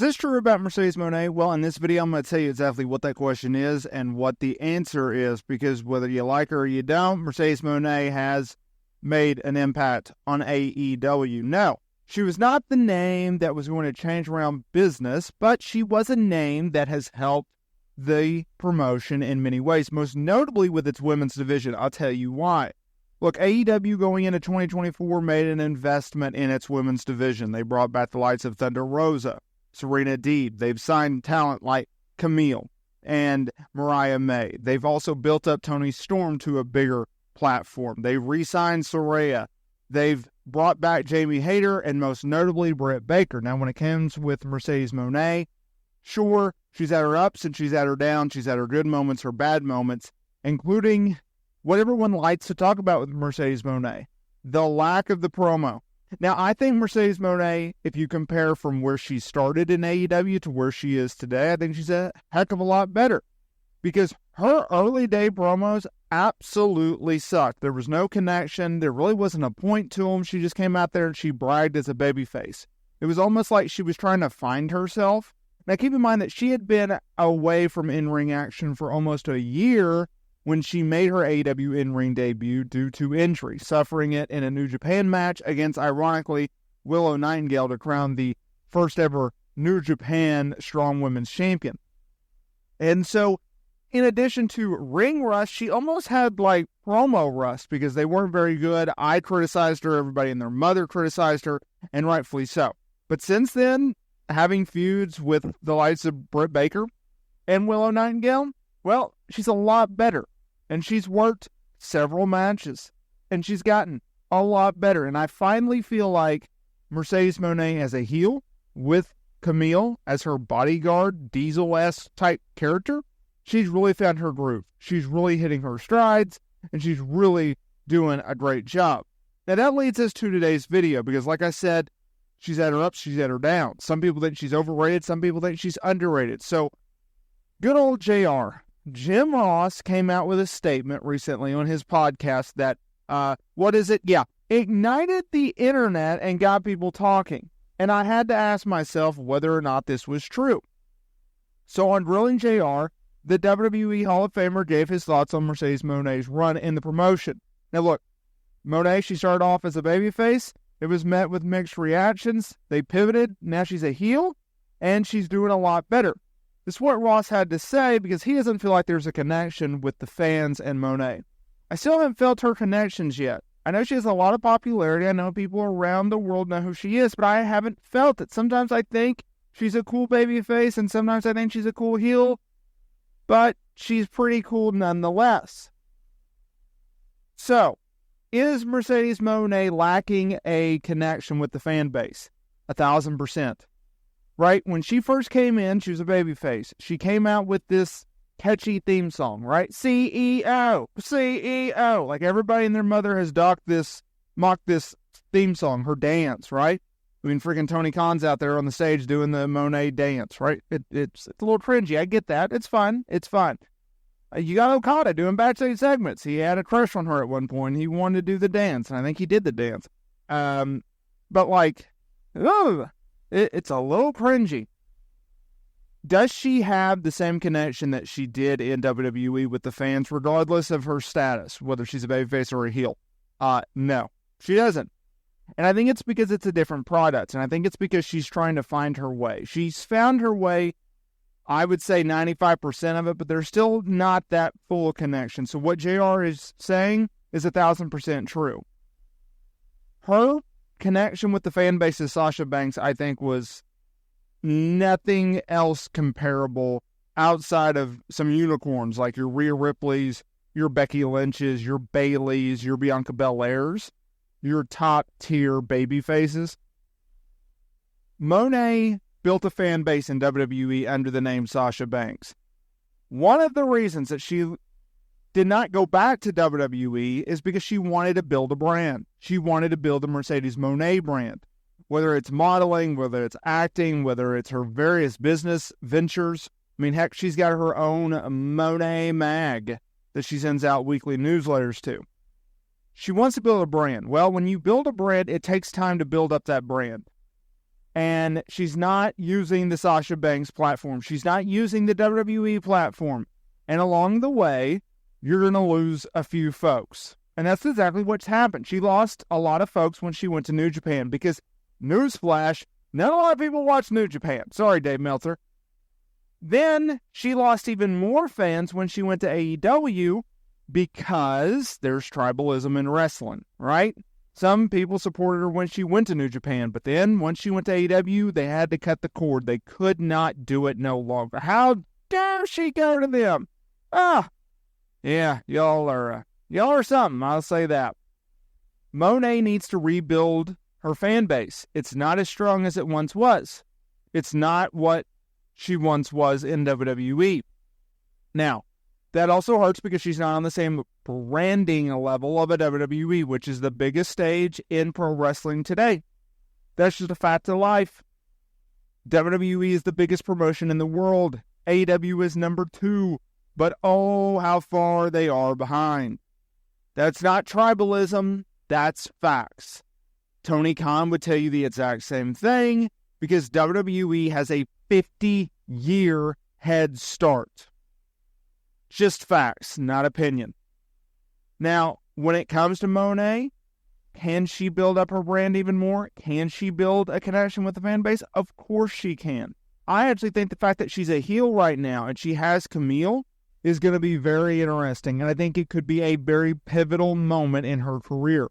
this true about Mercedes Mone? Well, in this video, I'm going to tell you exactly what that question is and what the answer is, because whether you like her or you don't, Mercedes Mone has made an impact on AEW. No, she was not the name that was going to change around business, but she was a name that has helped the promotion in many ways, most notably with its women's division. I'll tell you why. Look, AEW going into 2024 made an investment in its women's division. They brought back the likes of Thunder Rosa, Serena Deeb. They've signed talent like Camille and Mariah May. They've also built up Toni Storm to a bigger platform. They've re-signed Saraya. They've brought back Jamie Hayter and most notably Britt Baker. Now, when it comes with Mercedes Mone, sure, she's at her ups and she's at her downs. She's at her good moments, her bad moments, including what everyone likes to talk about with Mercedes Mone, the lack of the promo. Now, I think Mercedes Mone, if you compare from where she started in AEW to where she is today, I think she's a heck of a lot better, because her early day promos absolutely sucked. There was no connection. There really wasn't a point to them. She just came out there and she bragged as a babyface. It was almost like she was trying to find herself. Now, keep in mind that she had been away from in-ring action for almost a year when she made her AEW in-ring debut due to injury, suffering it in a New Japan match against, ironically, Willow Nightingale to crown the first ever New Japan Strong Women's Champion. And so, in addition to ring rust, she almost had like promo rust because they weren't very good. I criticized her, everybody and their mother criticized her, and rightfully so. But since then, having feuds with the likes of Britt Baker and Willow Nightingale, well, she's a lot better. And she's worked several matches. And she's gotten a lot better. And I finally feel like Mercedes Mone as a heel with Camille as her bodyguard, Diesel-esque type character, she's really found her groove. She's really hitting her strides. And she's really doing a great job. Now that leads us to today's video. Because like I said, she's at her ups, she's at her downs. Some people think she's overrated. Some people think she's underrated. So, good old JR. Jim Ross came out with a statement recently on his podcast that, ignited the internet and got people talking. And I had to ask myself whether or not this was true. So on Grilling JR, the WWE Hall of Famer gave his thoughts on Mercedes Mone's run in the promotion. Now look, Mone, she started off as a babyface. It was met with mixed reactions. They pivoted. Now she's a heel, and she's doing a lot better. This is what Ross had to say because he doesn't feel like there's a connection with the fans and Mone. I still haven't felt her connections yet. I know she has a lot of popularity. I know people around the world know who she is, but I haven't felt it. Sometimes I think she's a cool baby face, and sometimes I think she's a cool heel, but she's pretty cool nonetheless. So, is Mercedes Mone lacking a connection with the fan base? 1,000%. Right? When she first came in, she was a babyface. She came out with this catchy theme song, right? CEO, CEO. Like everybody and their mother has mocked this theme song, her dance, right? I mean, freaking Tony Khan's out there on the stage doing the Mone dance, right? It's a little cringy. I get that. It's fun. It's fun. You got Okada doing backstage segments. He had a crush on her at one point. He wanted to do the dance, and I think he did the dance. But like, it's a little cringy. Does she have the same connection that she did in WWE with the fans, regardless of her status, whether she's a babyface or a heel? No, she doesn't. And I think it's because it's a different product, and I think it's because she's trying to find her way. She's found her way, I would say 95% of it, but there's still not that full connection. So what JR is saying is 1,000% true. Her connection with the fan base of Sasha Banks, I think, was nothing else comparable outside of some unicorns like your Rhea Ripley's, your Becky Lynch's, your Bayley's, your Bianca Belairs, your top-tier baby faces. Mone built a fan base in WWE under the name Sasha Banks. One of the reasons that she did not go back to WWE is because she wanted to build a brand. She wanted to build the Mercedes Mone brand. Whether it's modeling, whether it's acting, whether it's her various business ventures. I mean, heck, she's got her own Mone mag that she sends out weekly newsletters to. She wants to build a brand. Well, when you build a brand, it takes time to build up that brand. And she's not using the Sasha Banks platform. She's not using the WWE platform. And along the way, you're going to lose a few folks. And that's exactly what's happened. She lost a lot of folks when she went to New Japan because, newsflash, not a lot of people watch New Japan. Sorry, Dave Meltzer. Then she lost even more fans when she went to AEW because there's tribalism in wrestling, right? Some people supported her when she went to New Japan, but then once she went to AEW, they had to cut the cord. They could not do it no longer. How dare she go to them? Yeah, y'all are something. I'll say that. Mone needs to rebuild her fan base. It's not as strong as it once was. It's not what she once was in WWE. Now, that also hurts because she's not on the same branding level of a WWE, which is the biggest stage in pro wrestling today. That's just a fact of life. WWE is the biggest promotion in the world. AEW is number 2. But oh, how far they are behind. That's not tribalism. That's facts. Tony Khan would tell you the exact same thing because WWE has a 50-year head start. Just facts, not opinion. Now, when it comes to Mone, can she build up her brand even more? Can she build a connection with the fan base? Of course she can. I actually think the fact that she's a heel right now and she has Camille is going to be very interesting. And I think it could be a very pivotal moment in her career.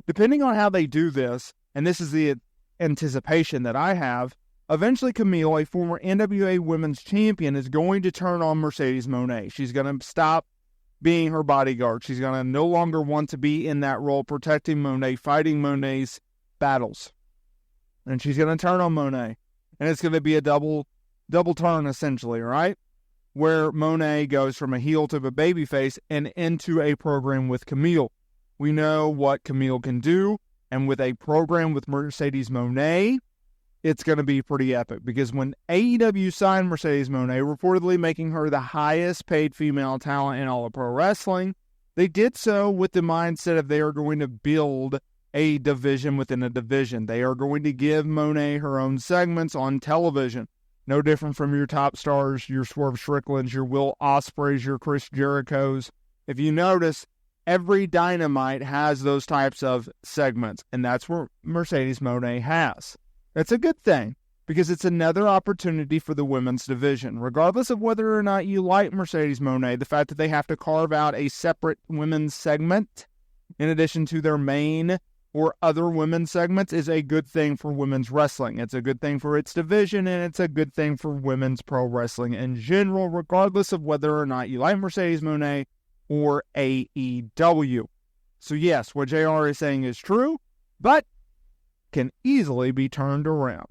Depending on how they do this, and this is the anticipation that I have, eventually Camille, a former NWA Women's Champion, is going to turn on Mercedes Mone. She's going to stop being her bodyguard. She's going to no longer want to be in that role, protecting Mone, fighting Mone's battles. And she's going to turn on Mone. And it's going to be a double turn, essentially, right? Where Mone goes from a heel to a babyface and into a program with Camille. We know what Camille can do. And with a program with Mercedes Mone, it's going to be pretty epic. Because when AEW signed Mercedes Mone, reportedly making her the highest paid female talent in all of pro wrestling, they did so with the mindset of they are going to build a division within a division. They are going to give Mone her own segments on television. No different from your top stars, your Swerve Stricklands, your Will Ospreys, your Chris Jerichos. If you notice, every Dynamite has those types of segments, and that's where Mercedes Mone has. That's a good thing, because it's another opportunity for the women's division. Regardless of whether or not you like Mercedes Mone, the fact that they have to carve out a separate women's segment in addition to their main or other women's segments is a good thing for women's wrestling. It's a good thing for its division, and it's a good thing for women's pro wrestling in general, regardless of whether or not you like Mercedes Mone or AEW. So yes, what JR is saying is true, but can easily be turned around.